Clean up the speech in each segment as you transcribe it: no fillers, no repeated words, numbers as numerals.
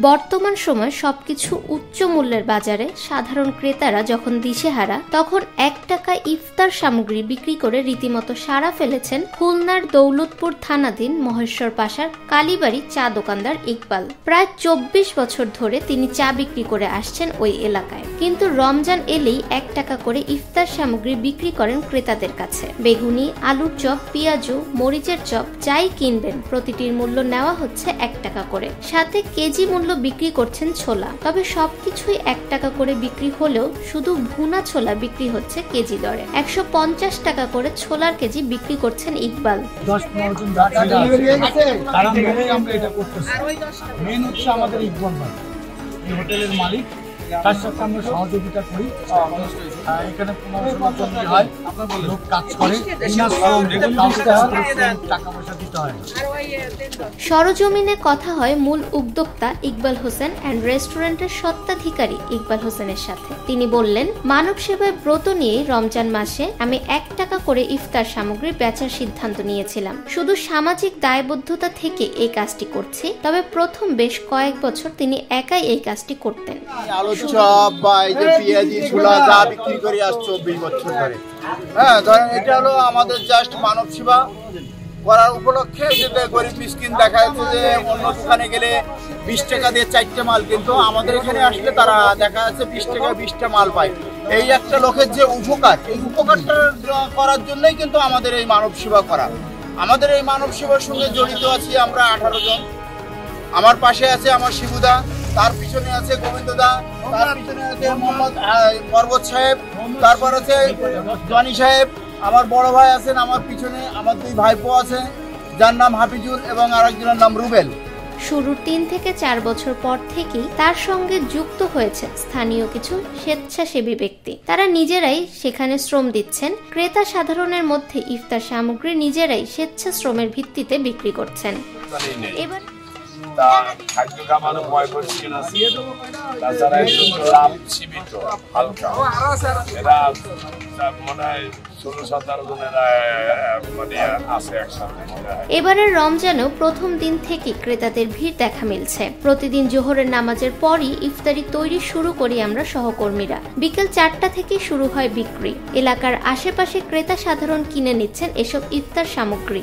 বর্তমান সময়ে সবকিছু উচ্চ মূল্যের বাজারে সাধারণ ক্রেতারা যখন দিশেহারা, তখন 1 টাকা ইফতার সামগ্রী বিক্রি করে রীতিমতো সাড়া ফেলেছেন খুলনার দৌলতপুর থানাধীন মহেশ্বর পাশার কালীবাড়ি চা দোকানদার ইকবাল। প্রায় 24 বছর ধরে তিনি চা বিক্রি করে আসছেন ওই এলাকায়, কিন্তু রমজান এলেই 1 টাকা করে ইফতার সামগ্রী বিক্রি করেন ক্রেতাদের কাছে। বেগুনি, আলুর চপ, পেঁয়াজু, মরিচের চপ যাই কিনবেন প্রতিটির মূল্য নেওয়া হচ্ছে 1 টাকা করে, সাথে কেজি মূল্য বিক্রি করছেন ছোলা। তবে সবকিছুই 1 টাকা করে বিক্রি হলেও শুধু ভুনা ছোলা বিক্রি হচ্ছে কেজি দরে। 150 টাকা করে ছোলার কেজি বিক্রি করছেন ইকবাল। আমাদের ইকবাল ভাই এই হোটেলের মালিক, তার সাথে আমরা সহযোগিতা করি। এখানে 15 হয়, লোক কাজ করে, টাকা পয়সা দিতে হয়। সরজমিনে কথা হয় মূল উদ্যোক্তা ইকবাল হোসেন অ্যান্ড রেস্টুরেন্টের স্বত্বাধিকারী ইকবাল হোসেনের সাথে। তিনি বললেন, মানব সেবায় ব্রত নিয়ে রমজান মাসে আমি 1 টাকা করে ইফতার সামগ্রী বেচার সিদ্ধান্ত নিয়েছিলাম। শুধু সামাজিক দায়বদ্ধতা থেকে এই কাজটি করছি। তবে প্রথম বেশ কয়েক বছর তিনি একাই এই কাজটি করতেন। চপ বা এই যে পেঁয়াজি ছোলা যা বিক্রি করে আসছে 24 বছর ধরে। হ্যাঁ, ধরেন এটা হলো আমাদের জাস্ট মানব সেবা করার উপলক্ষে। যে গরিব মিসকিন দেখা যাচ্ছে যে অন্য দোকানে গেলে 20 টাকা দিয়ে 4টে মাল, কিন্তু আমাদের এখানে আসলে তারা দেখা যাচ্ছে 20 টাকা 20টা মাল পায়। এই একটা লোকের যে উপকার, এই উপকারটা করার জন্যই কিন্তু আমাদের এই মানব সেবা করা। আমাদের এই মানব সেবার সঙ্গে জড়িত আছি আমরা 18 জন। আমার পাশে আছে আমার শিবুদা, তার পিছনে আছে গোবিন্দদা, তার পিছনে আছে মোহাম্মদ পর্বত সাহেব, তারপর আছে জনি সাহেব, আমার বড় ভাই আছেন আমার পিছনে, আমার 2 ভাইপো আছে যার নাম হাফিজুল এবং আরেকজনের নাম রুবেল। শুরুর 3 থেকে 4 বছর পর থেকেই তার সঙ্গে যুক্ত হয়েছে স্থানীয় কিছু স্বেচ্ছাসেবী ব্যক্তি। তারা নিজেরাই সেখানে শ্রম দিচ্ছেন। ক্রেতা সাধারণের মধ্যে ইফতার সামগ্রী নিজেরাই স্বেচ্ছাশ্রমের ভিত্তিতে বিক্রি করছেন। এবার খাদ্য খাবারও ভয় করছে না, তাছাড়া একটু লাভ সীমিত হালকা। এরা মনে হয় 16-17 জনেরা মানে আছে একসাথে। এবারের রমজানেও প্রথম দিন থেকে ক্রেতাদের ভিড় দেখা মিলছে। প্রতিদিন জোহরের নামাজের পরই ইফতারি তৈরি শুরু করি আমরা সহকর্মীরা। বিকেল 4টা থেকে শুরু হয় বিক্রি। এলাকার আশেপাশে ক্রেতা সাধারণ কিনে নিচ্ছেন এসব ইফতার সামগ্রী।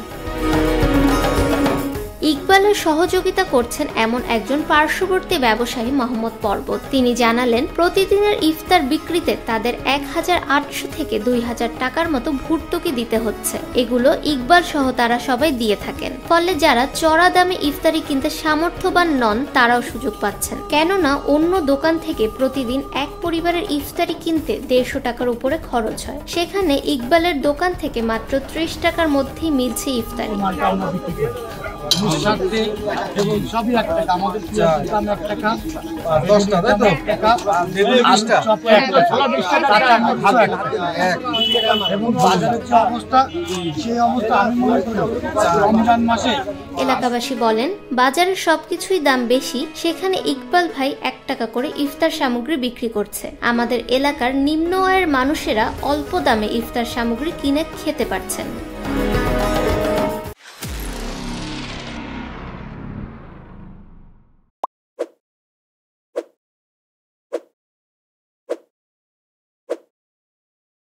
ইকবালের সহযোগিতা করছেন এমন একজন পার্শ্ববর্তী ব্যবসায়ী মোহাম্মদ পর্বত। তিনি জানালেন, প্রতিদিনের ইফতার বিক্রিতে তাদের 1800 থেকে 2000 টাকার মতো ভর্তুকি দিতে হচ্ছে। এগুলো ইকবাল সহ তারা সবাই দিয়ে থাকেন। ফলে যারা চড়া দামে ইফতারি কিনতে সামর্থ্যবান নন তারাও সুযোগ পাচ্ছেন। কেননা অন্য দোকান থেকে প্রতিদিন এক পরিবারের ইফতারি কিনতে 150 টাকার উপরে খরচ হয়। সেখানে ইকবালের দোকান থেকে মাত্র 30 টাকার মধ্যেই মিলছে ইফতারি। এবং সবই 1 টাকা, আমাদের দাম 1 টাকা, 10 টাকা এবং বাজারের যে অবস্থা, সেই অবস্থা আমি মনে করি রমজান মাসে। এলাকাবাসী বলেন, বাজারের সবকিছুই দাম বেশি, সেখানে ইকবাল ভাই 1 টাকা করে ইফতার সামগ্রী বিক্রি করছে। আমাদের এলাকার নিম্ন আয়ের মানুষেরা অল্প দামে ইফতার সামগ্রী কিনে খেতে পারছেন।